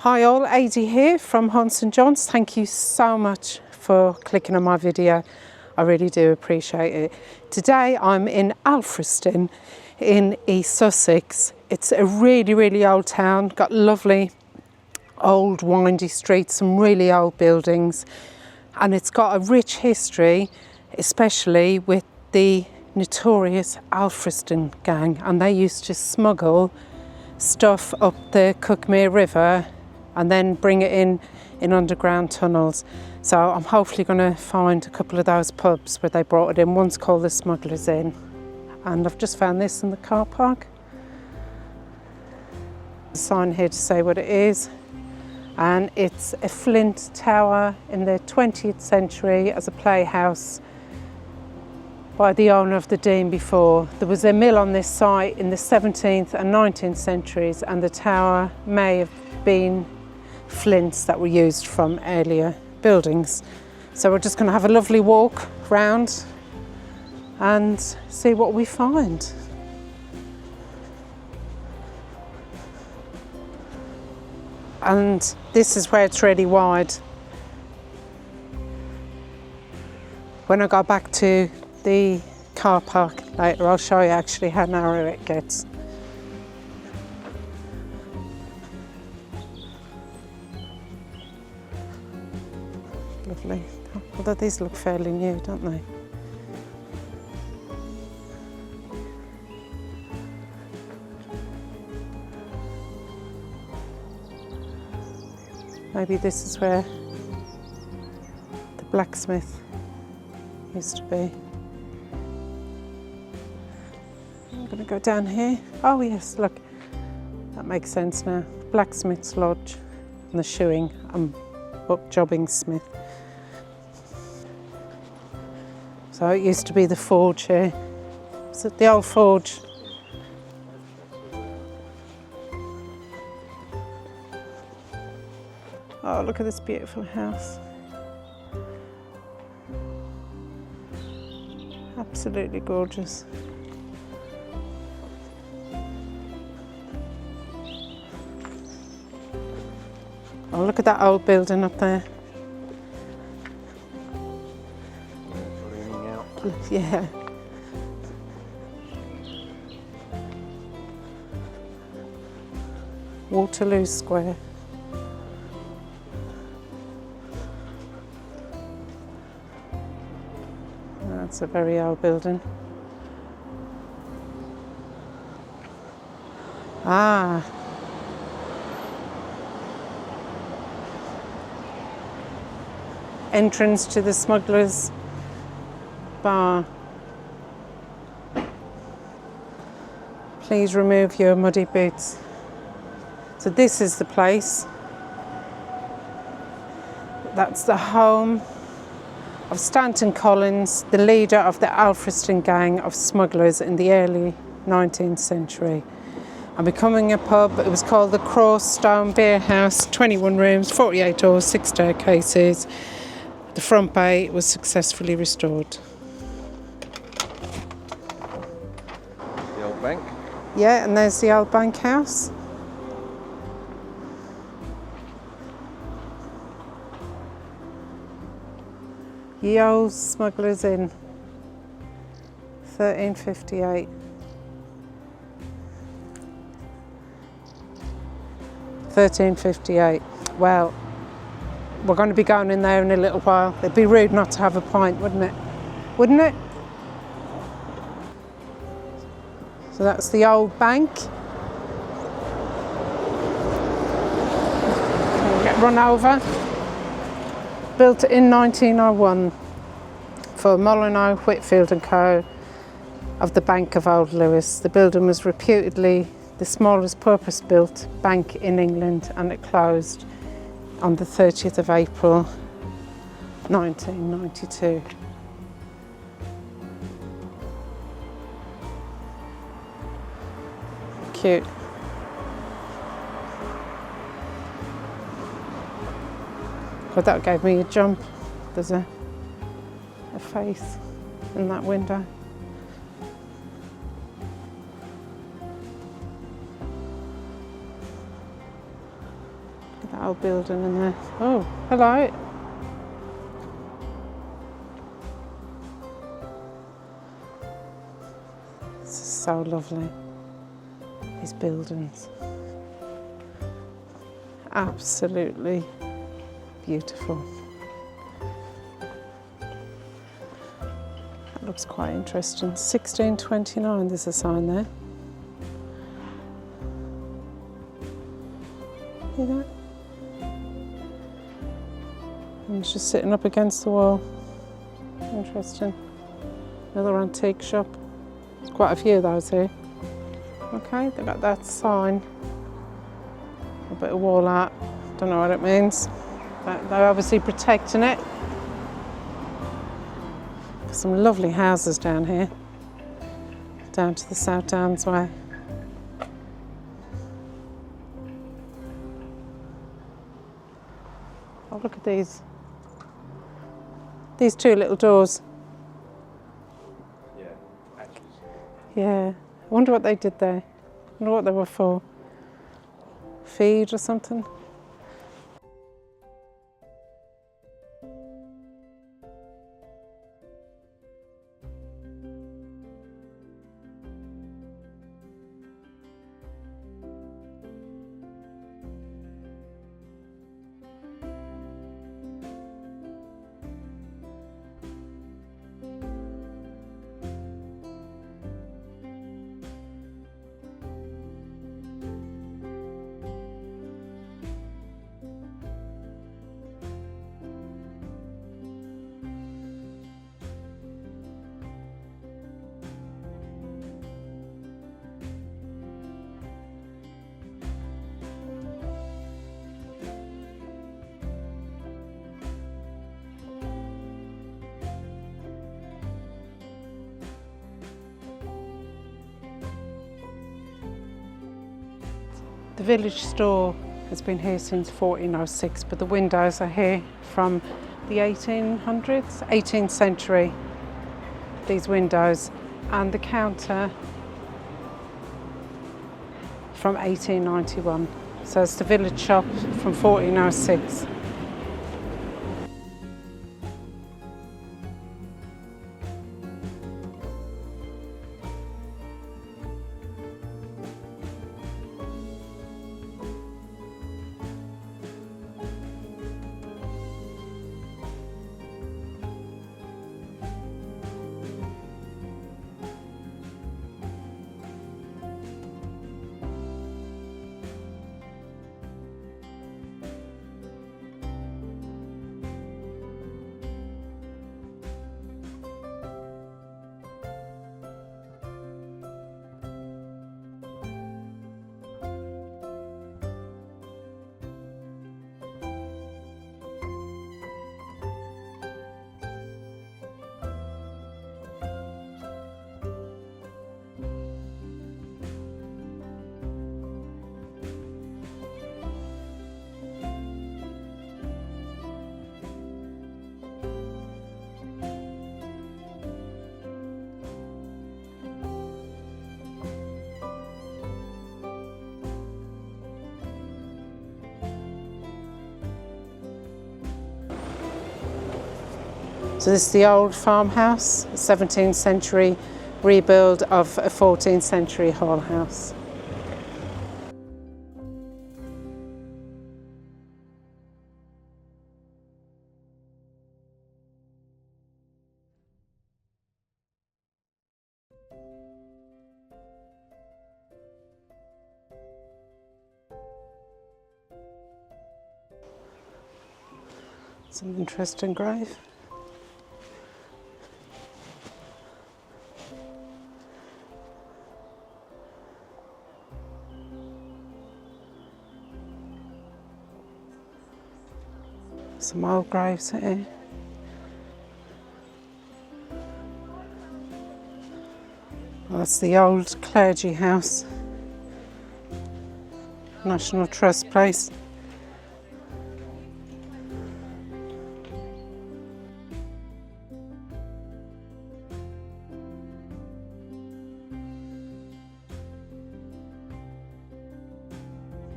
Hi all, Adi here from Haunts and Jaunts. Thank you so much for clicking on my video. I really do appreciate it. Today I'm in Alfriston in East Sussex. It's a really old town, got lovely old windy streets, some really old buildings, and it's got a rich history, especially with the notorious Alfriston gang, and they used to smuggle stuff up the Cuckmere River and then bring it in underground tunnels. So I'm hopefully going to find a couple of those pubs where they brought it in. One's called the Smugglers Inn, and I've just found this in the car park. A sign here to say what it is, and it's a flint tower in the 20th century as a playhouse by the owner of the Dean before. There was a mill on this site in the 17th and 19th centuries, and the tower may have been flints that were used from earlier buildings. So we're just going to have a lovely walk round and see what we find. And this is where it's really wide. When I go back to the car park later, I'll show you actually how narrow it gets. Lovely. Although these look fairly new, don't they? Maybe this is where the blacksmith used to be. I'm going to go down here. Oh yes, look, that makes sense now. Blacksmith's lodge and the shoeing and jobbing smith. So it used to be the forge here. Is it the old forge? Oh, look at this beautiful house. Absolutely gorgeous. Oh, look at that old building up there. Yeah. Waterloo Square. That's a very old building. Ah. Entrance to the Smugglers bar. Please remove your muddy boots. So this is the place. That's the home of Stanton Collins, the leader of the Alfriston gang of smugglers in the early 19th century. And becoming a pub, it was called the Cross Stone Beer House, 21 rooms, 48 doors, 6 staircases. The front bay was successfully restored. The old bank? Yeah, and there's the old bank house. Ye Olde Smugglers Inn, 1358. 1358. Well, we're going to be going in there in a little while. It'd be rude not to have a pint, wouldn't it? Wouldn't it? So that's the old bank. Get run over. Built in 1901 for Molyneux, Whitfield and Co. of the Bank of Old Lewis. The building was reputedly the smallest purpose-built bank in England, and it closed on the 30th of April 1992. Cute. God, that gave me a jump. There's a face in that window. That old building in there. Oh, hello. This is so lovely. These buildings. Absolutely beautiful. That looks quite interesting. 1629, there's a sign there. See that? And it's just sitting up against the wall. Interesting. Another antique shop. There's quite a few of those here. Okay, they've got that sign. A bit of wall art. Don't know what it means. But they're obviously protecting it. Some lovely houses down here. Down to the South Downs way. Oh, look at these. These two little doors. Yeah, hatches. Yeah. I wonder what they did there. I wonder what they were for. Feed or something? The village store has been here since 1406, but the windows are here from the 1800s, 18th century, these windows, and the counter from 1891. So it's the village shop from 1406. So this is the old farmhouse, a 17th century rebuild of a 14th century hall house. Some interesting grave. Some old graves here. Well, that's the old clergy house. National Trust place.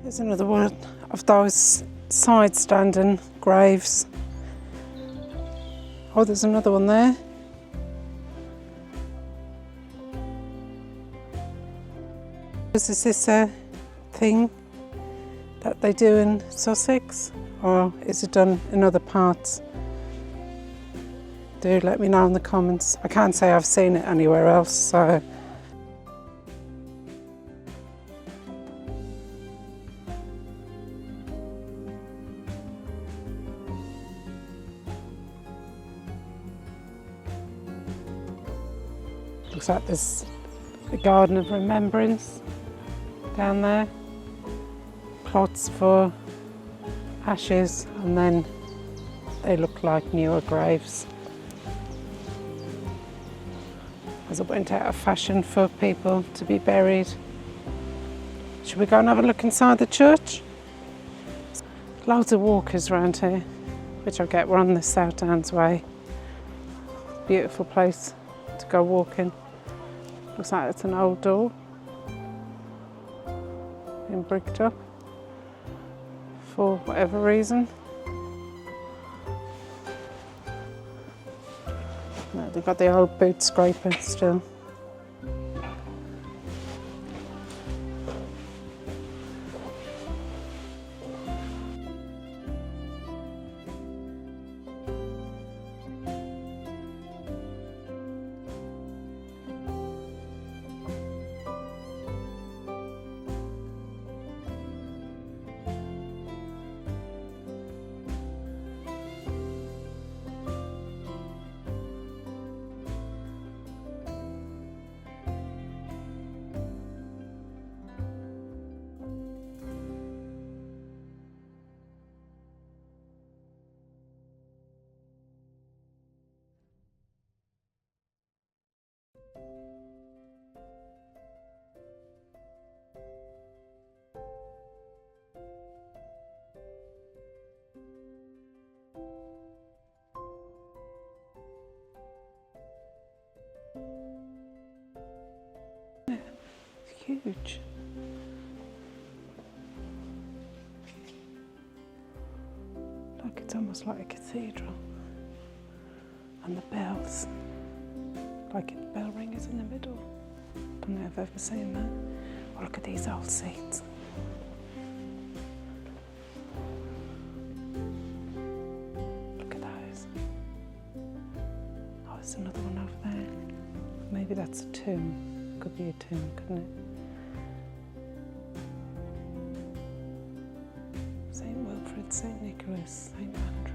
There's another one of those side standing graves. Oh, there's another one there. Is this a thing that they do in Sussex, or is it done in other parts? Do let me know in the comments. I can't say I've seen it anywhere else, so. Looks like there's a garden of remembrance down there. Plots for ashes, and then they look like newer graves. As it went out of fashion for people to be buried. Should we go and have a look inside the church? Loads of walkers around here, which I get. We're on the South Downs Way. Beautiful place to go walking. Looks like it's an old door, been bricked up for whatever reason. No, they've got the old boot scraper still. It's huge. Look, it's almost like a cathedral. And the bells, like bell ringers in the middle. Don't know if I've ever seen that. Oh, look at these old seats. Look at those. Oh, there's another one over there. Maybe that's a tomb. Could be a tomb, couldn't it? St. Wilfrid, St. Nicholas, St. Andrew.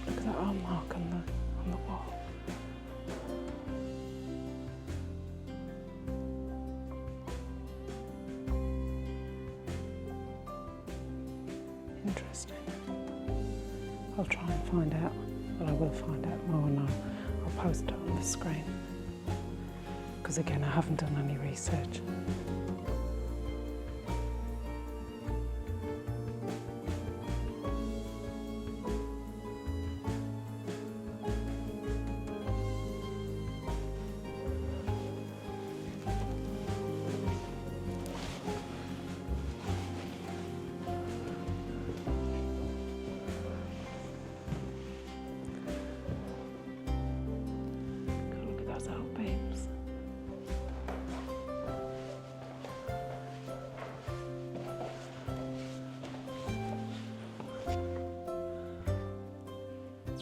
Look at that arm mark on the wall. Interesting. I'll try and find out, well, I will find out more, and I'll post it on the screen. Because again, I haven't done any research.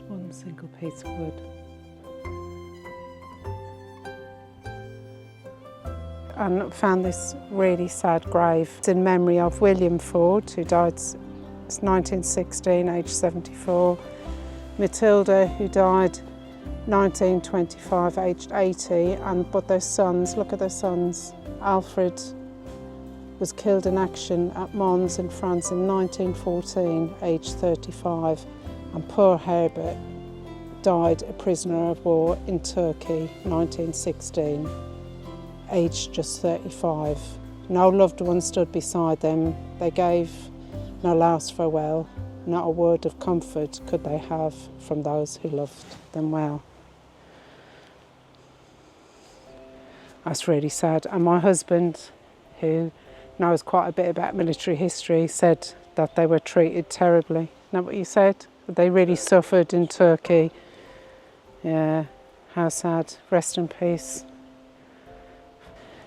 One single piece of wood. And found this really sad grave. It's in memory of William Ford, who died 1916, aged 74. Matilda, who died 1925, aged 80. But their sons, look at their sons. Alfred was killed in action at Mons in France in 1914, aged 35. And poor Herbert died a prisoner of war in Turkey, 1916, aged just 35. No loved one stood beside them. They gave no last farewell, not a word of comfort could they have from those who loved them well. That's really sad. And my husband, who knows quite a bit about military history, said that they were treated terribly. Isn't that what you said? They really suffered in Turkey. Yeah, how sad. Rest in peace.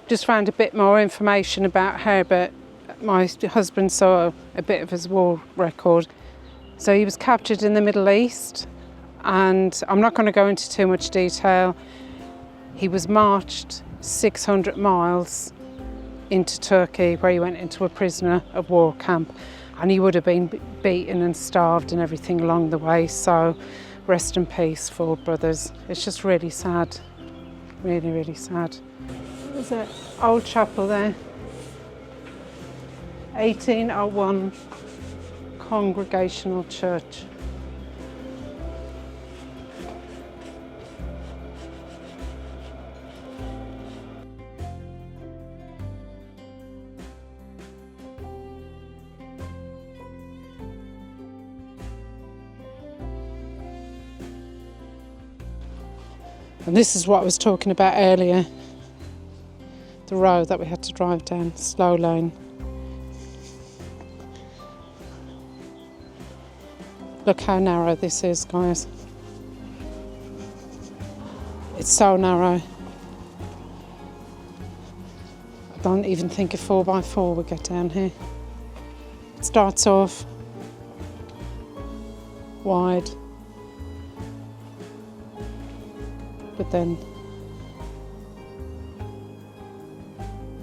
Just found a bit more information about Herbert. My husband saw a bit of his war record. So he was captured in the Middle East, and I'm not going to go into too much detail. He was marched 600 miles into Turkey, where he went into a prisoner of war camp, and he would have been beaten and starved and everything along the way. So rest in peace, Ford brothers. It's just really sad, really, really sad. There's an old chapel there, 1801 Congregational Church. And this is what I was talking about earlier, the road that we had to drive down, slow lane. Look how narrow this is, guys. It's so narrow. I don't even think a 4x4 would get down here. It starts off wide, but then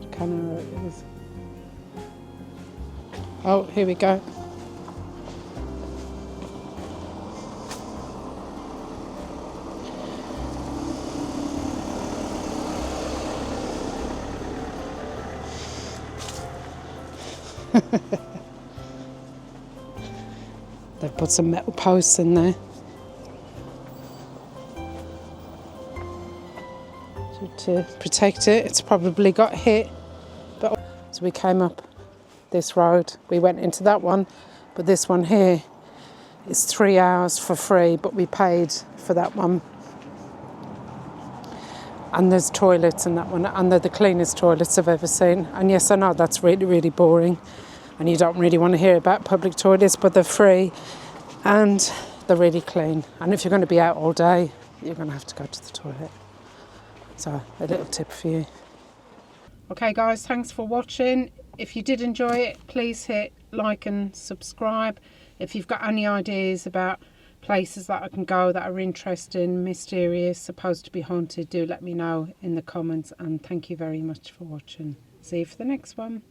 look how narrow it is. Oh, here we go. They've put some metal posts in there to protect it. It's probably got hit. But so we came up this road. We went into that one, but this one here is 3 hours for free, but we paid for that one. And there's toilets in that one, and they're the cleanest toilets I've ever seen. And yes, I know that's really, really boring, and you don't really want to hear about public toilets, but they're free and they're really clean. And if you're going to be out all day, you're going to have to go to the toilet. So a little tip for you. Okay guys, thanks for watching. If you did enjoy it, please hit like and subscribe. If you've got any ideas about places that I can go that are interesting, mysterious, supposed to be haunted, do let me know in the comments. And thank you very much for watching. See you for the next one.